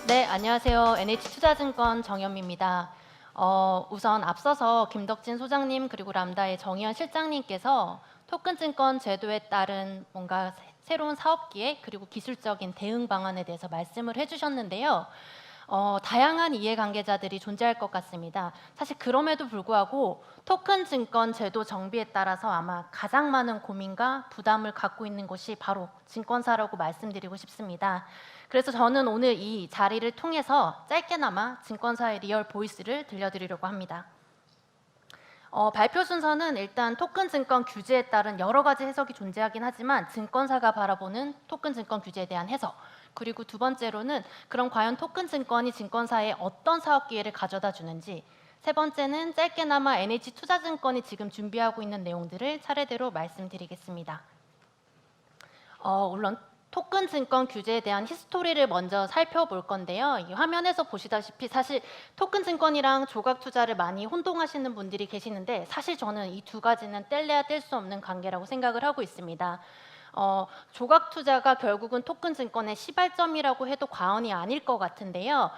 네, 안녕하세요. NH투자증권 정현미입니다. 우선 앞서서 김덕진 소장님 그리고 람다의 정의연 실장님께서 토큰증권 제도에 따른 뭔가 새로운 사업기획 그리고 기술적인 대응 방안에 대해서 말씀을 해주셨는데요. 다양한 이해관계자들이 존재할 것 같습니다. 사실 그럼에도 불구하고 토큰 증권 제도 정비에 따라서 아마 가장 많은 고민과 부담을 갖고 있는 것이 바로 증권사라고 말씀드리고 싶습니다. 그래서 저는 오늘 이 자리를 통해서 짧게나마 증권사의 리얼 보이스를 들려드리려고 합니다. 발표 순서는 일단 토큰 증권 규제에 따른 여러 가지 해석이 존재하긴 하지만 증권사가 바라보는 토큰 증권 규제에 대한 해석, 그리고 두 번째로는 그럼 과연 토큰 증권이 증권사에 어떤 사업 기회를 가져다 주는지, 세 번째는 짧게나마 NH투자증권이 지금 준비하고 있는 내용들을 차례대로 말씀드리겠습니다. 물론 토큰 증권 규제에 대한 히스토리를 먼저 살펴볼 건데요. 이 화면에서 보시다시피 사실 토큰 증권이랑 조각 투자를 많이 혼동하시는 분들이 계시는데 사실 저는 이 두 가지는 뗄래야 뗄 수 없는 관계라고 생각을 하고 있습니다. 조각 투자가 결국은 토큰 증권의 시발점이라고 해도 과언이 아닐 것 같은데요.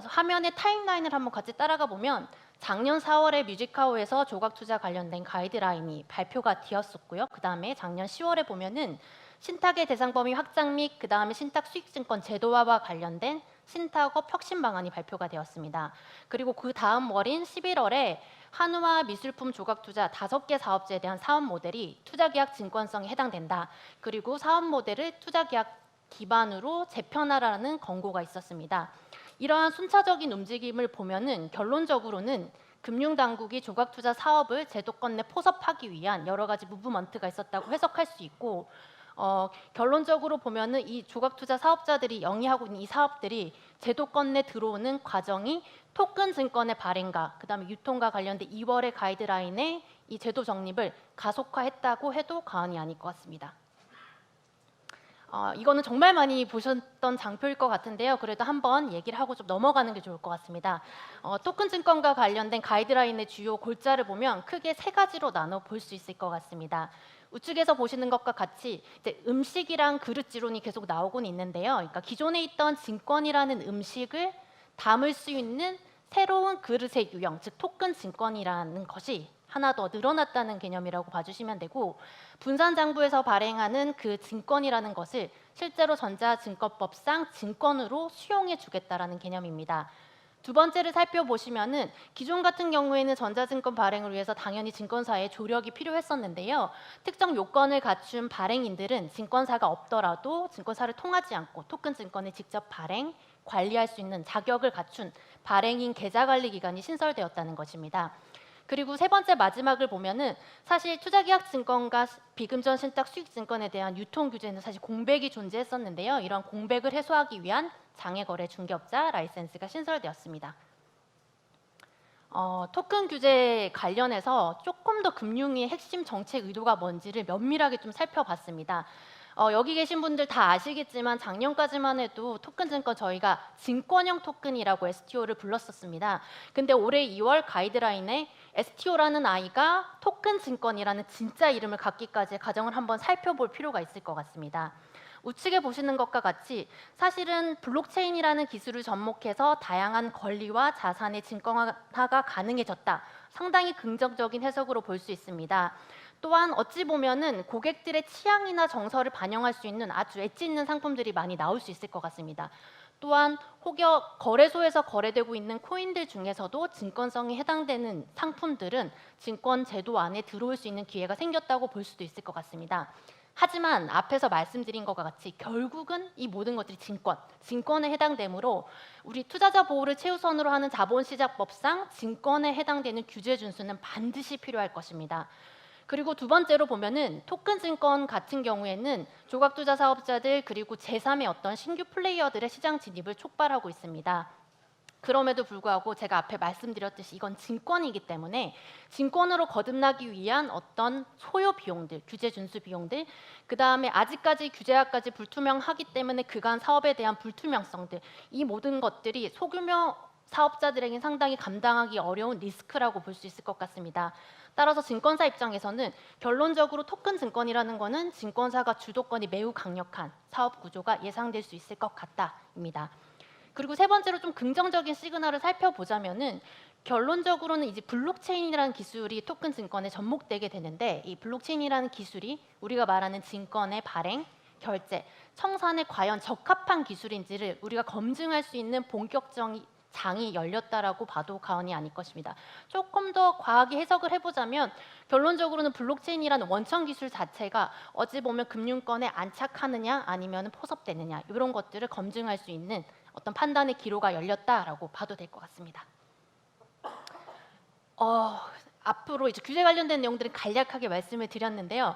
화면의 타임라인을 한번 같이 따라가 보면 작년 4월에 뮤직하우에서 조각 투자 관련된 가이드라인이 발표가 되었었고요. 그 다음에 작년 10월에 보면은 신탁의 대상 범위 확장 및 그 다음에 신탁 수익증권 제도화와 관련된 신탁업 혁신 방안이 발표가 되었습니다. 그리고 그 다음 월인 11월에 한우와 미술품 조각 투자 5개 사업체에 대한 사업 모델이 투자계약 증권성에 해당된다. 그리고 사업 모델을 투자계약 기반으로 재편하라는 권고가 있었습니다. 이러한 순차적인 움직임을 보면은 결론적으로는 금융당국이 조각투자 사업을 제도권 내 포섭하기 위한 여러 가지 무브먼트가 있었다고 해석할 수 있고, 결론적으로 보면은 이 조각투자 사업자들이 영위하고 있는 이 사업들이 제도권 내 들어오는 과정이 토큰 증권의 발행과 그다음에 유통과 관련된 2월의 가이드라인에 이 제도 정립을 가속화했다고 해도 과언이 아닐 것 같습니다. 이거는 정말 많이 보셨던 장표일 것 같은데요. 그래도 한번 얘기를 하고 좀 넘어가는 게 좋을 것 같습니다. 토큰 증권과 관련된 가이드라인의 주요 골자를 보면 크게 세 가지로 나눠 볼 수 있을 것 같습니다. 우측에서 보시는 것과 같이 이제 음식이랑 그릇지론이 계속 나오곤 있는데요. 그러니까 기존에 있던 증권이라는 음식을 담을 수 있는 새로운 그릇의 유형, 즉 토큰 증권이라는 것이 하나 더 늘어났다는 개념이라고 봐주시면 되고, 분산장부에서 발행하는 그 증권이라는 것을 실제로 전자증권법상 증권으로 수용해 주겠다라는 개념입니다. 두 번째를 살펴보시면은 기존 같은 경우에는 전자증권 발행을 위해서 당연히 증권사에 조력이 필요했었는데요. 특정 요건을 갖춘 발행인들은 증권사가 없더라도 증권사를 통하지 않고 토큰 증권을 직접 발행, 관리할 수 있는 자격을 갖춘 발행인 계좌관리기관이 신설되었다는 것입니다. 그리고 세 번째 마지막을 보면은 사실 투자계약증권과 비금전 신탁 수익증권에 대한 유통 규제는 사실 공백이 존재했었는데요. 이런 공백을 해소하기 위한 장외거래 중개업자 라이센스가 신설되었습니다. 토큰 규제 관련해서 조금 더 금융의 핵심 정책 의도가 뭔지를 면밀하게 좀 살펴봤습니다. 여기 계신 분들 다 아시겠지만 작년까지만 해도 토큰 증권 저희가 증권형 토큰이라고 STO를 불렀었습니다. 근데 올해 2월 가이드라인에 STO라는 아이가 토큰 증권이라는 진짜 이름을 갖기까지의 과정을 한번 살펴볼 필요가 있을 것 같습니다. 우측에 보시는 것과 같이 사실은 블록체인이라는 기술을 접목해서 다양한 권리와 자산의 증권화가 가능해졌다. 상당히 긍정적인 해석으로 볼 수 있습니다. 또한 어찌 보면은 고객들의 취향이나 정서를 반영할 수 있는 아주 엣지 있는 상품들이 많이 나올 수 있을 것 같습니다. 또한 혹여 거래소에서 거래되고 있는 코인들 중에서도 증권성이 해당되는 상품들은 증권 제도 안에 들어올 수 있는 기회가 생겼다고 볼 수도 있을 것 같습니다. 하지만 앞에서 말씀드린 것과 같이 결국은 이 모든 것들이 증권에 해당되므로 우리 투자자 보호를 최우선으로 하는 자본시장법상 증권에 해당되는 규제 준수는 반드시 필요할 것입니다. 그리고 두 번째로 보면은 토큰 증권 같은 경우에는 조각 투자 사업자들 그리고 제3의 어떤 신규 플레이어들의 시장 진입을 촉발하고 있습니다. 그럼에도 불구하고 제가 앞에 말씀드렸듯이 이건 증권이기 때문에 증권으로 거듭나기 위한 어떤 소요 비용들, 규제 준수 비용들, 그 다음에 아직까지 규제하까지 불투명하기 때문에 그간 사업에 대한 불투명성들, 이 모든 것들이 소규모 사업자들에게 상당히 감당하기 어려운 리스크라고 볼 수 있을 것 같습니다. 따라서 증권사 입장에서는 결론적으로 토큰 증권이라는 것은 증권사가 주도권이 매우 강력한 사업 구조가 예상될 수 있을 것 같다입니다. 그리고 세 번째로 좀 긍정적인 시그널을 살펴보자면은 결론적으로는 이제 블록체인이라는 기술이 토큰 증권에 접목되게 되는데, 이 블록체인이라는 기술이 우리가 말하는 증권의 발행, 결제, 청산에 과연 적합한 기술인지를 우리가 검증할 수 있는 본격적인 장이 열렸다라고 봐도 과언이 아닐 것입니다. 조금 더 과하게 해석을 해보자면 결론적으로는 블록체인이라는 원천 기술 자체가 어찌 보면 금융권에 안착하느냐 아니면 포섭되느냐 이런 것들을 검증할 수 있는 어떤 판단의 기로가 열렸다라고 봐도 될 것 같습니다. 앞으로 이제 규제 관련된 내용들은 간략하게 말씀을 드렸는데요.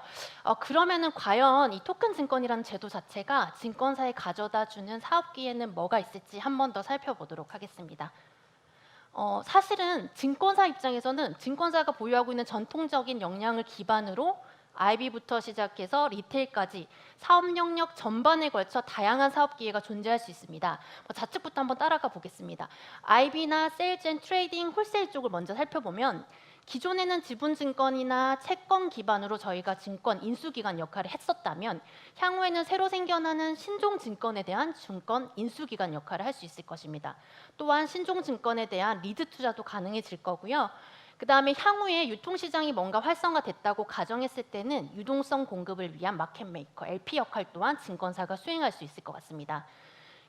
그러면은 과연 이 토큰 증권이라는 제도 자체가 증권사에 가져다 주는 사업 기회는 뭐가 있을지 한 번 더 살펴보도록 하겠습니다. 사실은 증권사 입장에서는 증권사가 보유하고 있는 전통적인 역량을 기반으로 IB부터 시작해서 리테일까지 사업 영역 전반에 걸쳐 다양한 사업 기회가 존재할 수 있습니다. 좌측부터 한번 따라가 보겠습니다. IB나 세일즈 앤 트레이딩, 홀세일 쪽을 먼저 살펴보면 기존에는 지분증권이나 채권 기반으로 저희가 증권 인수기관 역할을 했었다면 향후에는 새로 생겨나는 신종증권에 대한 증권 인수기관 역할을 할 수 있을 것입니다. 또한 신종증권에 대한 리드 투자도 가능해질 거고요. 그 다음에 향후에 유통시장이 뭔가 활성화됐다고 가정했을 때는 유동성 공급을 위한 마켓메이커, LP 역할 또한 증권사가 수행할 수 있을 것 같습니다.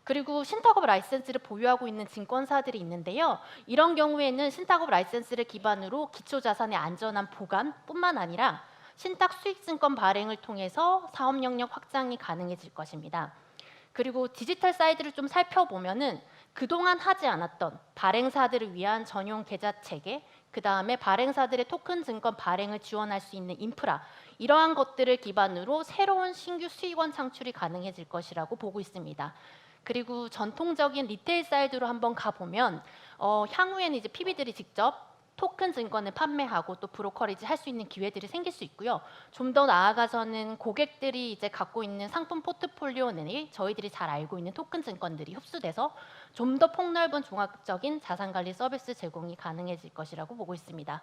그리고 신탁업 라이센스를 보유하고 있는 증권사들이 있는데요. 이런 경우에는 신탁업 라이센스를 기반으로 기초자산의 안전한 보관뿐만 아니라 신탁 수익증권 발행을 통해서 사업 영역 확장이 가능해질 것입니다. 그리고 디지털 사이드를 좀 살펴보면은 그동안 하지 않았던 발행사들을 위한 전용 계좌 체계, 그 다음에 발행사들의 토큰 증권 발행을 지원할 수 있는 인프라, 이러한 것들을 기반으로 새로운 신규 수익원 창출이 가능해질 것이라고 보고 있습니다. 그리고 전통적인 리테일 사이드로 한번 가보면 향후에는 이제 PB들이 직접 토큰 증권을 판매하고 또 브로커리지 할 수 있는 기회들이 생길 수 있고요. 좀 더 나아가서는 고객들이 이제 갖고 있는 상품 포트폴리오 내에 저희들이 잘 알고 있는 토큰 증권들이 흡수돼서 좀 더 폭넓은 종합적인 자산 관리 서비스 제공이 가능해질 것이라고 보고 있습니다.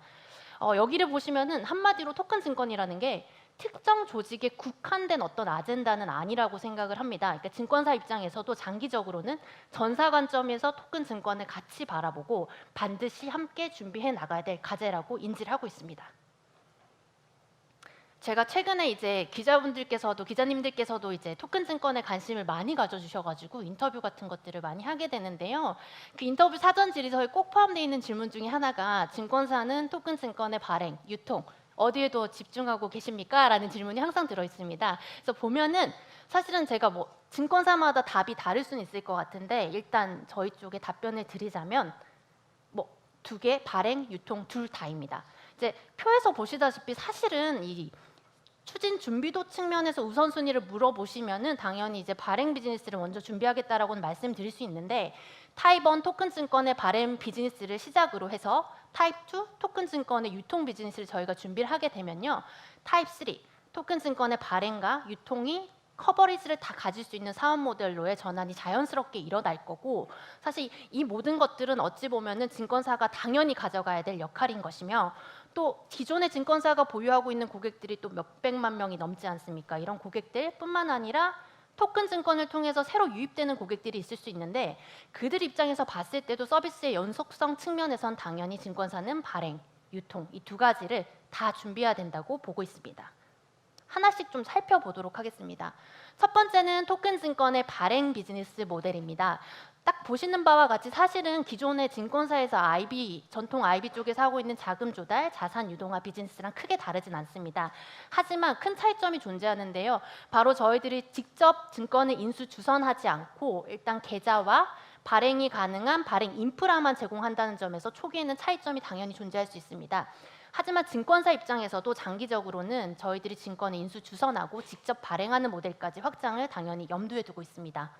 여기를 보시면은 한마디로 토큰 증권이라는 게 특정 조직에 국한된 어떤 아젠다는 아니라고 생각을 합니다. 그러니까 증권사 입장에서도 장기적으로는 전사 관점에서 토큰 증권을 같이 바라보고 반드시 함께 준비해 나가야 될 과제라고 인지를 하고 있습니다. 제가 최근에 이제 기자님들께서도 이제 토큰 증권에 관심을 많이 가져주셔가지고 인터뷰 같은 것들을 많이 하게 되는데요. 그 인터뷰 사전 질의서에 꼭 포함되어 있는 질문 중에 하나가 증권사는 토큰 증권의 발행, 유통 어디에 더 집중하고 계십니까? 라는 질문이 항상 들어 있습니다. 그래서 보면은 사실은 제가 뭐 증권사마다 답이 다를 수는 있을 것 같은데 일단 저희 쪽에 답변을 드리자면 뭐 두 개, 발행, 유통 둘 다입니다. 이제 표에서 보시다시피 사실은 이 추진 준비도 측면에서 우선순위를 물어보시면은 당연히 이제 발행 비즈니스를 먼저 준비하겠다라고는 말씀드릴 수 있는데 타입 1 토큰 증권의 발행 비즈니스를 시작으로 해서 타입 2 토큰 증권의 유통 비즈니스를 저희가 준비를 하게 되면요. 타입 3 토큰 증권의 발행과 유통이 커버리지를 다 가질 수 있는 사업 모델로의 전환이 자연스럽게 일어날 거고 사실 이 모든 것들은 어찌 보면은 증권사가 당연히 가져가야 될 역할인 것이며 또 기존의 증권사가 보유하고 있는 고객들이 또 몇백만 명이 넘지 않습니까? 이런 고객들뿐만 아니라 토큰 증권을 통해서 새로 유입되는 고객들이 있을 수 있는데 그들 입장에서 봤을 때도 서비스의 연속성 측면에선 당연히 증권사는 발행, 유통 이 두 가지를 다 준비해야 된다고 보고 있습니다. 하나씩 좀 살펴보도록 하겠습니다. 첫 번째는 토큰 증권의 발행 비즈니스 모델입니다. 딱 보시는 바와 같이 사실은 기존의 증권사에서 전통 IB 쪽에서 하고 있는 자금 조달, 자산 유동화 비즈니스랑 크게 다르진 않습니다. 하지만 큰 차이점이 존재하는데요. 바로 저희들이 직접 증권을 인수 주선하지 않고 일단 계좌와 발행이 가능한 발행 인프라만 제공한다는 점에서 초기에는 차이점이 당연히 존재할 수 있습니다. 하지만 증권사 입장에서도 장기적으로는 저희들이 증권을 인수 주선하고 직접 발행하는 모델까지 확장을 당연히 염두에 두고 있습니다.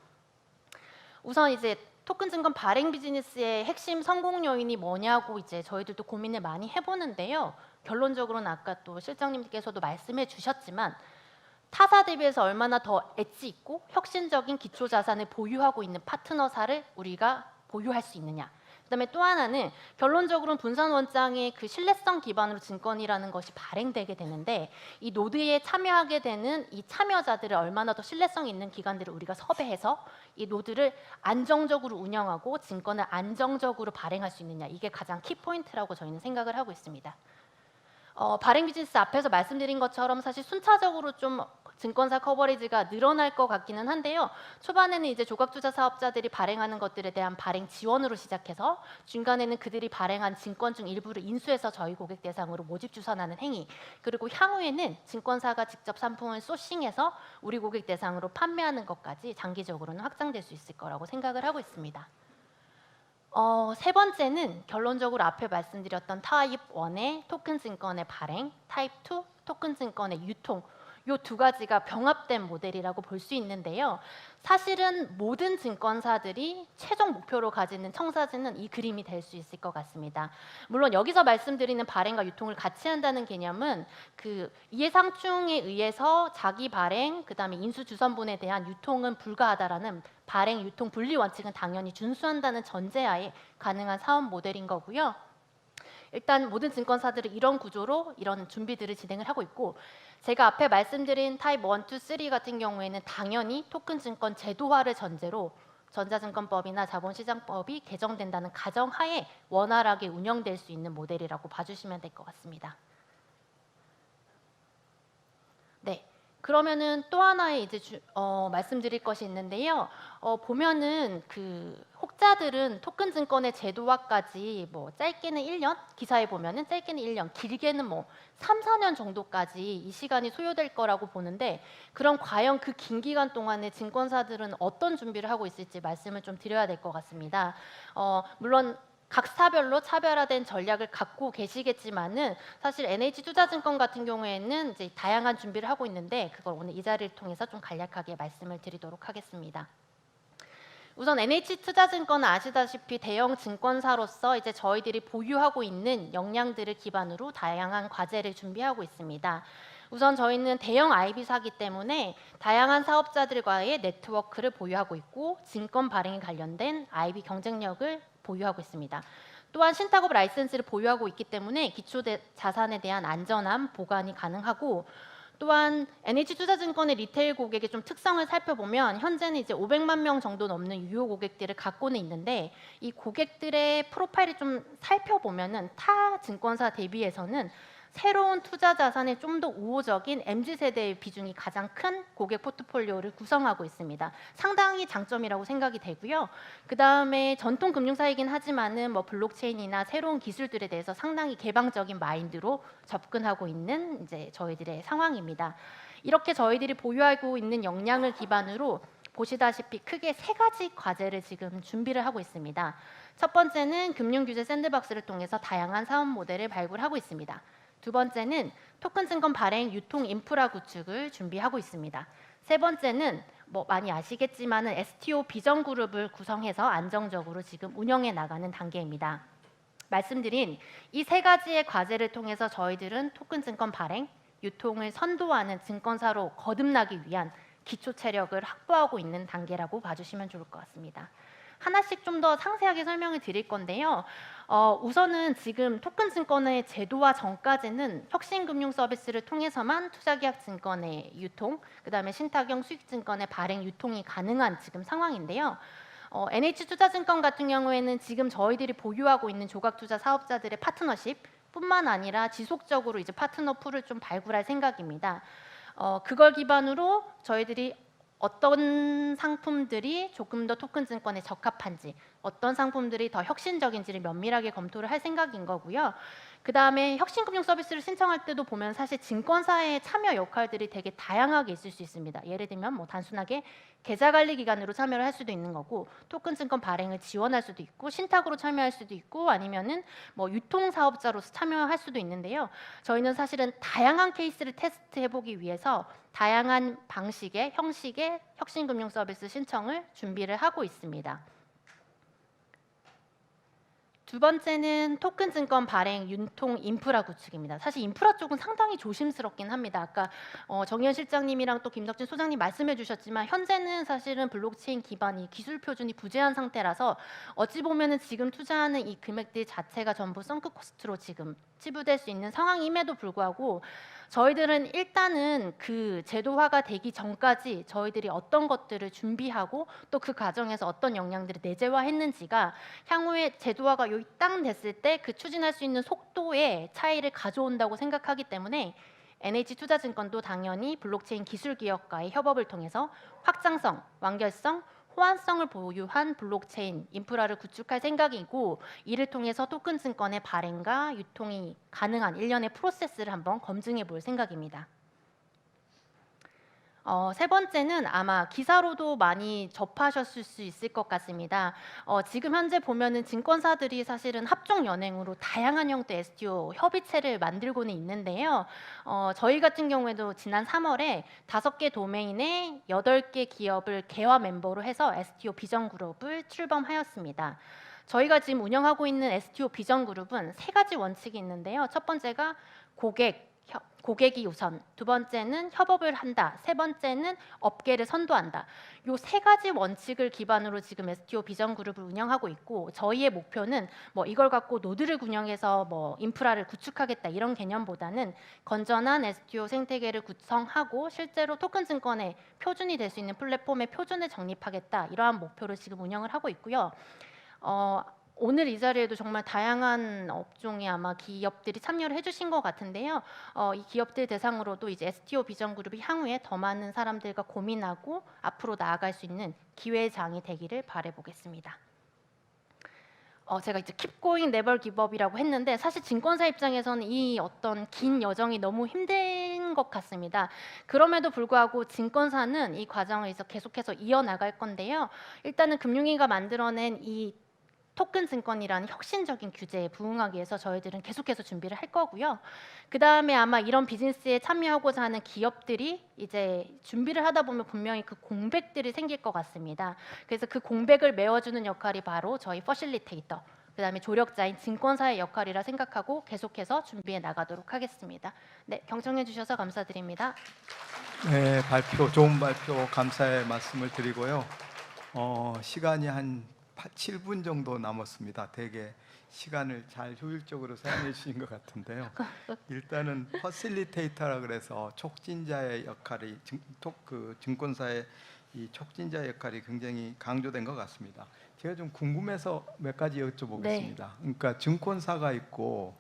우선 이제 토큰 증권 발행 비즈니스의 핵심 성공 요인이 뭐냐고 이제 저희들도 고민을 많이 해보는데요. 결론적으로는 아까 또 실장님께서도 말씀해 주셨지만 타사 대비해서 얼마나 더 엣지 있고 혁신적인 기초 자산을 보유하고 있는 파트너사를 우리가 보유할 수 있느냐. 그다음에 또 하나는 결론적으로는 분산 원장의 그 신뢰성 기반으로 증권이라는 것이 발행되게 되는데 이 노드에 참여하게 되는 이 참여자들을 얼마나 더 신뢰성 있는 기관들을 우리가 섭외해서 이 노드를 안정적으로 운영하고 증권을 안정적으로 발행할 수 있느냐, 이게 가장 키포인트라고 저희는 생각을 하고 있습니다. 발행 비즈니스 앞에서 말씀드린 것처럼 사실 순차적으로 좀 증권사 커버리지가 늘어날 것 같기는 한데요. 초반에는 이제 조각투자 사업자들이 발행하는 것들에 대한 발행 지원으로 시작해서 중간에는 그들이 발행한 증권 중 일부를 인수해서 저희 고객 대상으로 모집 주선하는 행위, 그리고 향후에는 증권사가 직접 상품을 소싱해서 우리 고객 대상으로 판매하는 것까지 장기적으로는 확장될 수 있을 거라고 생각을 하고 있습니다. 세 번째는 결론적으로 앞에 말씀드렸던 타입 1의 토큰 증권의 발행, 타입 2 토큰 증권의 유통, 이 두 가지가 병합된 모델이라고 볼 수 있는데요. 사실은 모든 증권사들이 최종 목표로 가지는 청사진은 이 그림이 될 수 있을 것 같습니다. 물론 여기서 말씀드리는 발행과 유통을 같이 한다는 개념은 그 이해상충에 의해서 자기 발행, 그다음에 인수 주선분에 대한 유통은 불가하다라는 발행 유통 분리 원칙은 당연히 준수한다는 전제하에 가능한 사업 모델인 거고요. 일단 모든 증권사들은 이런 구조로 이런 준비들을 진행을 하고 있고, 제가 앞에 말씀드린 타입 1, 2, 3 같은 경우에는 당연히 토큰 증권 제도화를 전제로 전자증권법이나 자본시장법이 개정된다는 가정하에 원활하게 운영될 수 있는 모델이라고 봐주시면 될 것 같습니다. 네. 그러면은 또 하나의 이제 말씀드릴 것이 있는데요. 보면은 그 혹자들은 토큰 증권의 제도화까지 뭐 짧게는 1년, 기사에 보면은 짧게는 1년, 길게는 뭐 3, 4년 정도까지 이 시간이 소요될 거라고 보는데, 그럼 과연 그 긴 기간 동안에 증권사들은 어떤 준비를 하고 있을지 말씀을 좀 드려야 될 것 같습니다. 물론 각 사별로 차별화된 전략을 갖고 계시겠지만은 사실 NH투자증권 같은 경우에는 이제 다양한 준비를 하고 있는데, 그걸 오늘 이 자리를 통해서 좀 간략하게 말씀을 드리도록 하겠습니다. 우선 NH투자증권은 아시다시피 대형 증권사로서 이제 저희들이 보유하고 있는 역량들을 기반으로 다양한 과제를 준비하고 있습니다. 우선 저희는 대형 IB사기 때문에 다양한 사업자들과의 네트워크를 보유하고 있고, 증권 발행에 관련된 IB 경쟁력을 보유하고 있습니다. 또한 신탁업 라이센스를 보유하고 있기 때문에 기초 자산에 대한 안전한 보관이 가능하고, 또한 NH투자증권의 리테일 고객의 좀 특성을 살펴보면 현재는 이제 500만 명 정도 넘는 유효 고객들을 갖고는 있는데, 이 고객들의 프로파일을 좀 살펴보면은 타 증권사 대비해서는 새로운 투자 자산에 좀 더 우호적인 MZ세대의 비중이 가장 큰 고객 포트폴리오를 구성하고 있습니다. 상당히 장점이라고 생각이 되고요. 그 다음에 전통 금융사이긴 하지만은 뭐 블록체인이나 새로운 기술들에 대해서 상당히 개방적인 마인드로 접근하고 있는 이제 저희들의 상황입니다. 이렇게 저희들이 보유하고 있는 역량을 기반으로 보시다시피 크게 세 가지 과제를 지금 준비를 하고 있습니다. 첫 번째는 금융규제 샌드박스를 통해서 다양한 사업 모델을 발굴하고 있습니다. 두 번째는 토큰 증권 발행 유통 인프라 구축을 준비하고 있습니다. 세 번째는 뭐 많이 아시겠지만은 STO 비전 그룹을 구성해서 안정적으로 지금 운영해 나가는 단계입니다. 말씀드린 이 세 가지의 과제를 통해서 저희들은 토큰 증권 발행, 유통을 선도하는 증권사로 거듭나기 위한 기초 체력을 확보하고 있는 단계라고 봐주시면 좋을 것 같습니다. 하나씩 좀 더 상세하게 설명을 드릴 건데요. 우선은 지금 토큰 증권의 제도화 전까지는 혁신금융 서비스를 통해서만 투자계약증권의 유통, 그다음에 신탁형 수익증권의 발행 유통이 가능한 지금 상황인데요. NH투자증권 같은 경우에는 지금 저희들이 보유하고 있는 조각투자 사업자들의 파트너십 뿐만 아니라 지속적으로 이제 파트너 풀을 좀 발굴할 생각입니다. 그걸 기반으로 저희들이 어떤 상품들이 조금 더 토큰 증권에 적합한지, 어떤 상품들이 더 혁신적인지를 면밀하게 검토를 할 생각인 거고요. 그 다음에 혁신금융 서비스를 신청할 때도 보면 사실 증권사의 참여 역할들이 되게 다양하게 있을 수 있습니다. 예를 들면 뭐 단순하게 계좌관리기관으로 참여를 할 수도 있는 거고, 토큰 증권 발행을 지원할 수도 있고, 신탁으로 참여할 수도 있고, 아니면은 뭐 유통사업자로서 참여할 수도 있는데요. 저희는 사실은 다양한 케이스를 테스트해보기 위해서 다양한 방식의 형식의 혁신금융 서비스 신청을 준비를 하고 있습니다. 두 번째는 토큰 증권 발행 융통 인프라 구축입니다. 사실 인프라 쪽은 상당히 조심스럽긴 합니다. 아까 정의연 실장님이랑 또 김덕진 소장님 말씀해 주셨지만 현재는 사실은 블록체인 기반이 기술 표준이 부재한 상태라서 어찌 보면은 지금 투자하는 이 금액들 자체가 전부 선크 코스트로 지금 치부될 수 있는 상황임에도 불구하고 저희들은 일단은 그 제도화가 되기 전까지 저희들이 어떤 것들을 준비하고 또 그 과정에서 어떤 역량들을 내재화했는지가 향후에 제도화가 여기 딱 됐을 때 그 추진할 수 있는 속도의 차이를 가져온다고 생각하기 때문에 NH투자증권도 당연히 블록체인 기술 기업과의 협업을 통해서 확장성, 완결성, 호환성을 보유한 블록체인 인프라를 구축할 생각이고 이를 통해서 토큰 증권의 발행과 유통이 가능한 일련의 프로세스를 한번 검증해 볼 생각입니다. 세 번째는 아마 기사로도 많이 접하셨을 수 있을 것 같습니다. 지금 현재 보면은 증권사들이 사실은 합종 연행으로 다양한 형태 STO 협의체를 만들고는 있는데요. 저희 같은 경우에도 지난 3월에 5개 도메인에 8개 기업을 개화 멤버로 해서 STO 비전 그룹을 출범하였습니다. 저희가 지금 운영하고 있는 STO 비전 그룹은 3가지 원칙이 있는데요. 첫 번째가 고객이 우선, 두 번째는 협업을 한다, 세 번째는 업계를 선도한다. 이 3가지 원칙을 기반으로 지금 STO 비전 그룹을 운영하고 있고 저희의 목표는 뭐 이걸 갖고 노드를 운영해서 뭐 인프라를 구축하겠다 이런 개념보다는 건전한 STO 생태계를 구성하고 실제로 토큰 증권의 표준이 될 수 있는 플랫폼의 표준을 정립하겠다 이러한 목표로 지금 운영을 하고 있고요. 오늘 이 자리에도 정말 다양한 업종의 아마 기업들이 참여를 해주신 것 같은데요. 이 기업들 대상으로도 이제 STO 비전 그룹이 향후에 더 많은 사람들과 고민하고 앞으로 나아갈 수 있는 기회장이 되기를 바라보겠습니다. 제가 이제 Keep Going Never Give Up이라고 했는데 사실 증권사 입장에서는 이 어떤 긴 여정이 너무 힘든 것 같습니다. 그럼에도 불구하고 증권사는 이 과정을 계속해서 이어나갈 건데요. 일단은 금융위가 만들어낸 이 토큰 증권이라는 혁신적인 규제에 부응하기 위해서 저희들은 계속해서 준비를 할 거고요. 그 다음에 아마 이런 비즈니스에 참여하고자 하는 기업들이 이제 준비를 하다 보면 분명히 그 공백들이 생길 것 같습니다. 그래서 그 공백을 메워주는 역할이 바로 저희 퍼실리테이터, 그 다음에 조력자인 증권사의 역할이라 생각하고 계속해서 준비해 나가도록 하겠습니다. 네, 경청해 주셔서 감사드립니다. 네, 좋은 발표 감사의 말씀을 드리고요. 시간이 한 7분 정도 남았습니다. 되게 시간을 잘 효율적으로 사용해 주신 것 같은데요. 일단은 퍼실리테이터라 그래서 촉진자의 역할이 증권사의 이 촉진자 역할이 굉장히 강조된 것 같습니다. 제가 좀 궁금해서 몇 가지 여쭤보겠습니다. 네. 그러니까 증권사가 있고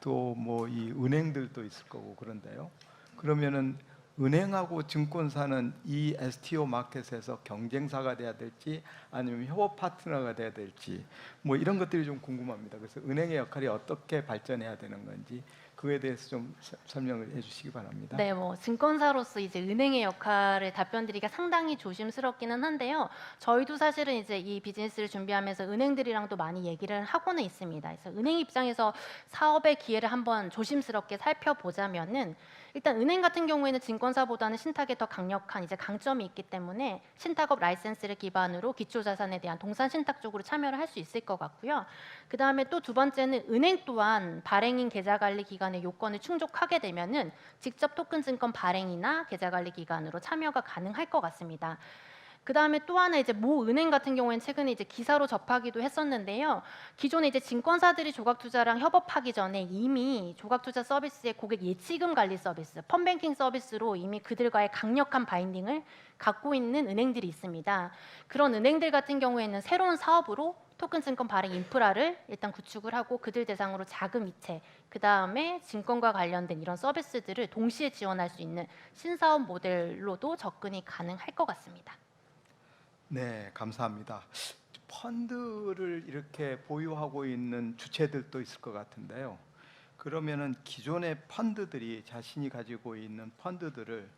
또 뭐 이 은행들도 있을 거고 그런데요. 그러면은 은행하고 증권사는 이 STO 마켓에서 경쟁사가 돼야 될지 아니면 협업 파트너가 돼야 될지 뭐 이런 것들이 좀 궁금합니다. 그래서 은행의 역할이 어떻게 발전해야 되는 건지 그에 대해서 좀 설명을 해주시기 바랍니다. 네, 뭐 증권사로서 이제 은행의 역할을 답변드리기가 상당히 조심스럽기는 한데요. 저희도 사실은 이제 이 비즈니스를 준비하면서 은행들이랑도 많이 얘기를 하고는 있습니다. 그래서 은행 입장에서 사업의 기회를 한번 조심스럽게 살펴보자면은 일단 은행 같은 경우에는 증권사보다는 신탁에 더 강력한 이제 강점이 있기 때문에 신탁업 라이센스를 기반으로 기초자산에 대한 동산 신탁 쪽으로 참여를 할 수 있을 것 같고요. 그 다음에 또 두 번째는 은행 또한 발행인 계좌관리 기간의 요건을 충족하게 되면은 직접 토큰 증권 발행이나 계좌관리 기간으로 참여가 가능할 것 같습니다. 그 다음에 또 하나 이제 모 은행 같은 경우에는 최근에 이제 기사로 접하기도 했었는데요. 기존에 이제 증권사들이 조각투자랑 협업하기 전에 이미 조각투자 서비스의 고객 예치금 관리 서비스, 펀뱅킹 서비스로 이미 그들과의 강력한 바인딩을 갖고 있는 은행들이 있습니다. 그런 은행들 같은 경우에는 새로운 사업으로 토큰 증권 발행 인프라를 일단 구축을 하고 그들 대상으로 자금 이체, 그 다음에 증권과 관련된 이런 서비스들을 동시에 지원할 수 있는 신사업 모델로도 접근이 가능할 것 같습니다. 네, 감사합니다. 펀드를 이렇게 보유하고 있는 주체들도 있을 것 같은데요. 그러면은 기존의 펀드들이 자신이 가지고 있는 펀드들을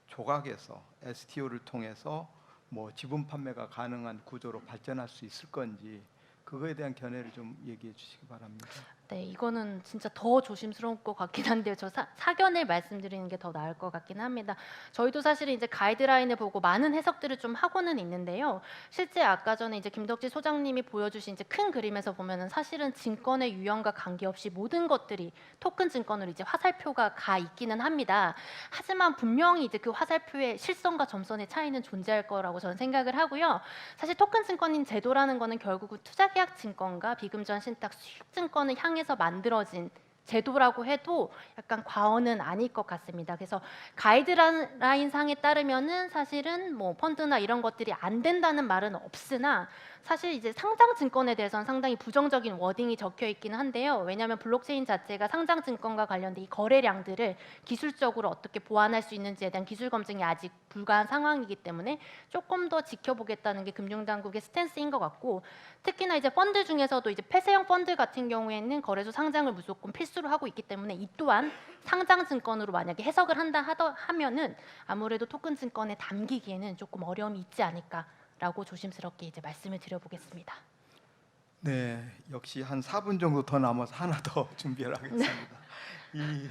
조각해서 STO를 통해서 뭐 지분 판매가 가능한 구조로 발전할 수 있을 건지 그거에 대한 견해를 좀 얘기해 주시기 바랍니다. 네, 이거는 진짜 더 조심스러울 것 같긴 한데요. 저 사견을 말씀드리는 게 더 나을 것 같긴 합니다. 저희도 사실은 이제 가이드라인을 보고 많은 해석들을 좀 하고는 있는데요. 실제 아까 전에 이제 김덕지 소장님이 보여주신 이제 큰 그림에서 보면은 사실은 증권의 유형과 관계없이 모든 것들이 토큰 증권으로 이제 화살표가 가 있기는 합니다. 하지만 분명히 이제 그 화살표의 실선과 점선의 차이는 존재할 거라고 저는 생각을 하고요. 사실 토큰 증권인 제도라는 거는 결국은 투자계약 증권과 비금전 신탁 수익 증권을 향해서 만들어진 제도라고 해도 약간 과언은 아닐 것 같습니다. 그래서 가이드라인 상에 따르면은 사실은 뭐 펀드나 이런 것들이 안 된다는 말은 없으나 사실 이제 상장 증권에 대해서는 상당히 부정적인 워딩이 적혀 있기는 한데요. 왜냐하면 블록체인 자체가 상장 증권과 관련된 이 거래량들을 기술적으로 어떻게 보완할 수 있는지에 대한 기술 검증이 아직 불가한 상황이기 때문에 조금 더 지켜보겠다는 게 금융당국의 스탠스인 것 같고, 특히나 이제 펀드 중에서도 이제 폐쇄형 펀드 같은 경우에는 거래소 상장을 무조건 필수로 하고 있기 때문에 이 또한 상장 증권으로 만약에 해석을 하면은 아무래도 토큰 증권에 담기기에는 조금 어려움이 있지 않을까라고 조심스럽게 이제 말씀을 드려보겠습니다. 네, 역시 한 4분 정도 더 남아서 하나 더 준비를 하겠습니다. 이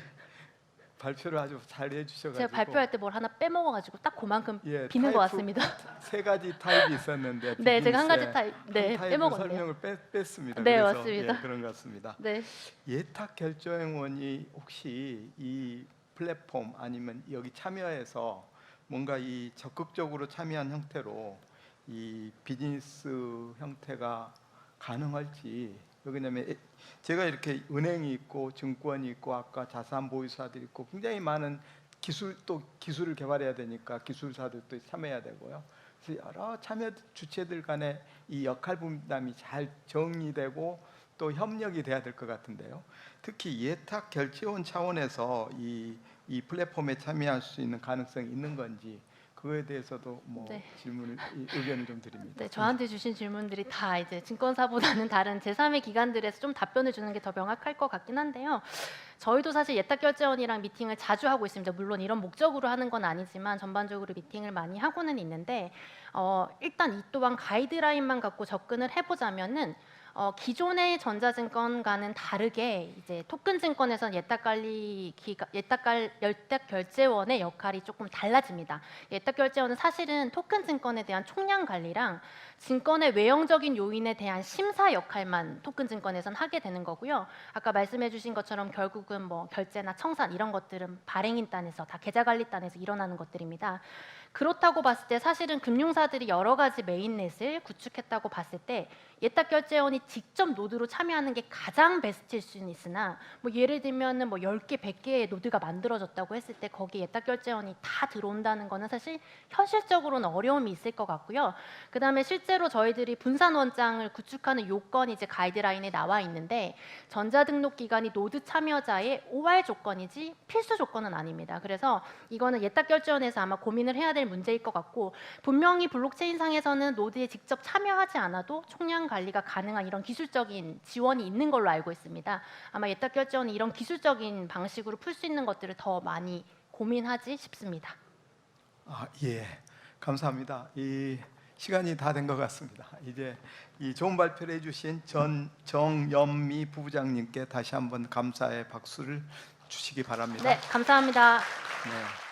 발표를 아주 잘 해주셔가지고 제가 발표할 때 뭘 하나 빼먹어가지고 딱 그만큼 예, 비는 것 타입 같습니다. 세 가지 타입이 있었는데 네, 제가 한 가지 비즈니스의 타입 한 타입을 빼먹었네요. 설명을 뺐습니다. 네, 그래서 맞습니다. 예, 그런 것 같습니다. 네. 예탁 결제원이 혹시 이 플랫폼 아니면 여기 참여해서 뭔가 이 적극적으로 참여한 형태로 이 비즈니스 형태가 가능할지, 왜냐하면 제가 이렇게 은행이 있고 증권이 있고 아까 자산 보유사들이 있고 굉장히 많은 기술을 개발해야 되니까 기술사들도 참여해야 되고요. 그래서 여러 참여 주체들 간의 이 역할 분담이 잘 정리되고 또 협력이 돼야 될 것 같은데요. 특히 예탁 결제원 차원에서 이 플랫폼에 참여할 수 있는 가능성이 있는 건지 그거에 대해서도 뭐 네. 의견을 좀 드립니다. 네, 저한테 주신 질문들이 다 이제 증권사보다는 다른 제3의 기관들에서 좀 답변을 주는 게 더 명확할 것 같긴 한데요. 저희도 사실 예탁결제원이랑 미팅을 자주 하고 있습니다. 물론 이런 목적으로 하는 건 아니지만 전반적으로 미팅을 많이 하고는 있는데 일단 이 또한 가이드라인만 갖고 접근을 해보자면은 기존의 전자증권과는 다르게 이제 토큰 증권에서는 예탁결제원의 역할이 조금 달라집니다. 예탁결제원은 사실은 토큰 증권에 대한 총량 관리랑 증권의 외형적인 요인에 대한 심사 역할만 토큰 증권에서는 하게 되는 거고요. 아까 말씀해주신 것처럼 결국은 뭐 결제나 청산 이런 것들은 발행인단에서 다 계좌관리단에서 일어나는 것들입니다. 그렇다고 봤을 때 사실은 금융사들이 여러 가지 메인넷을 구축했다고 봤을 때 예탁결제원이 직접 노드로 참여하는 게 가장 베스트일 수는 있으나 뭐 예를 들면은 뭐 10개, 100개의 노드가 만들어졌다고 했을 때 거기에 예탁결제원이 다 들어온다는 거는 사실 현실적으로는 어려움이 있을 것 같고요. 그다음에 실제로 저희들이 분산 원장을 구축하는 요건이 이제 가이드라인에 나와 있는데 전자등록 기관이 노드 참여자의 OR 조건이지 필수 조건은 아닙니다. 그래서 이거는 예탁결제원에서 아마 고민을 해야 될 문제일 것 같고, 분명히 블록체인상에서는 노드에 직접 참여하지 않아도 총량 관리가 가능한 이런 기술적인 지원이 있는 걸로 알고 있습니다. 아마 예탁결제원이 이런 기술적인 방식으로 풀 수 있는 것들을 더 많이 고민하지 싶습니다. 예, 감사합니다. 이 시간이 다 된 것 같습니다. 이제 이 좋은 발표를 해주신 정연미 부부장님께 다시 한번 감사의 박수를 주시기 바랍니다. 네, 감사합니다. 네.